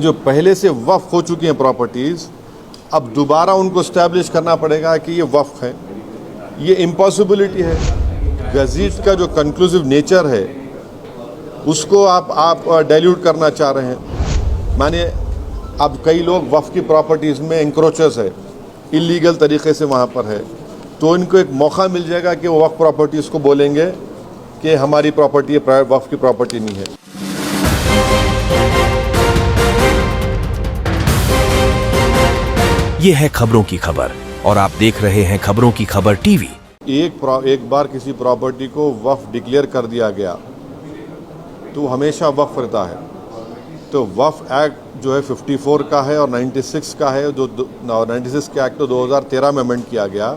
जो पहले से वक्फ हो चुकी हैं प्रॉपर्टीज़, अब दोबारा उनको इस्टेब्लिश करना पड़ेगा कि ये वक्फ है। ये इम्पॉसिबिलिटी है। गज़ीट का जो कंक्लूसिव नेचर है उसको आप डाइल्यूट करना चाह रहे हैं। माने अब कई लोग वक्फ की प्रॉपर्टीज़ में इंक्रोचर्स है, इलीगल तरीके से वहाँ पर है, तो इनको एक मौका मिल जाएगा कि वो वक्फ प्रॉपर्टीज़ को बोलेंगे कि हमारी प्रॉपर्टी है, वक्फ की प्रॉपर्टी नहीं है। ये है खबरों की खबर और आप देख रहे हैं खबरों की खबर टीवी। एक बार किसी प्रॉपर्टी को वक्फ डिक्लेयर कर दिया गया तो हमेशा वक्फ रहता है। तो वक्फ एक्ट जो है 54 का है और 96 का है, जो 96 के एक्ट तो 2013 में अमेंड किया गया।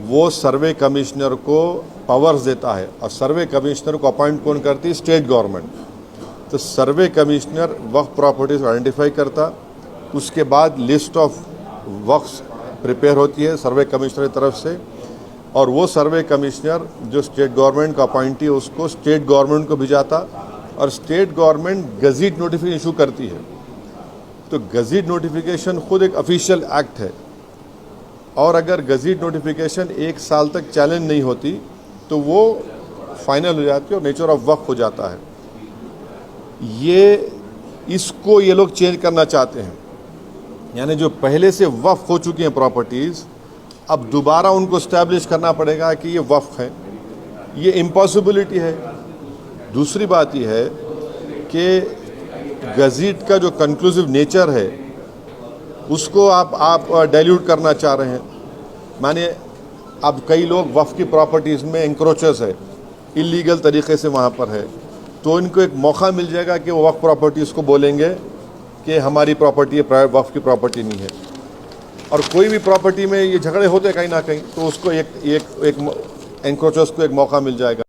वो सर्वे कमिश्नर को पावर्स देता है और सर्वे कमिश्नर को अपॉइंट कौन करती है? State government. तो सर्वे कमिश्नर वक्फ प्रॉपर्टीज आइडेंटिफाई करता, उसके बाद लिस्ट ऑफ वक्फ प्रिपेयर होती है सर्वे कमिश्नर की तरफ से, और वो सर्वे कमिश्नर जो स्टेट गवर्नमेंट का अपॉइंटी है उसको स्टेट गवर्नमेंट को भिजाता और स्टेट गवर्नमेंट गज़ीट नोटिफिकेशन इशू करती है। तो गज़ीट नोटिफिकेशन खुद एक ऑफिशियल एक्ट है, और अगर गज़ीट नोटिफिकेशन 1 साल तक चैलेंज नहीं होती तो वो फाइनल हो जाती है और नेचर ऑफ वक्फ हो जाता है। इसको ये लोग चेंज करना चाहते हैं। यानी जो पहले से वक्फ हो चुकी हैं प्रॉपर्टीज़, अब दोबारा उनको इस्टेब्लिश करना पड़ेगा कि ये वक्फ है। ये इम्पॉसिबिलिटी है। दूसरी बात यह है कि गज़ीट का जो कंक्लूसिव नेचर है उसको आप डाइल्यूट करना चाह रहे हैं। माने अब कई लोग वक्फ की प्रॉपर्टीज़ में इंक्रोचर्स है, इलीगल तरीके से वहाँ पर है, तो इनको एक मौका मिल जाएगा कि वो वक्फ प्रॉपर्टीज़ को बोलेंगे कि हमारी प्रॉपर्टी है, वक्फ की प्रॉपर्टी नहीं है। और कोई भी प्रॉपर्टी में ये झगड़े होते कहीं ना कहीं, तो उसको एक एंक्रोचर्स को एक मौका मिल जाएगा।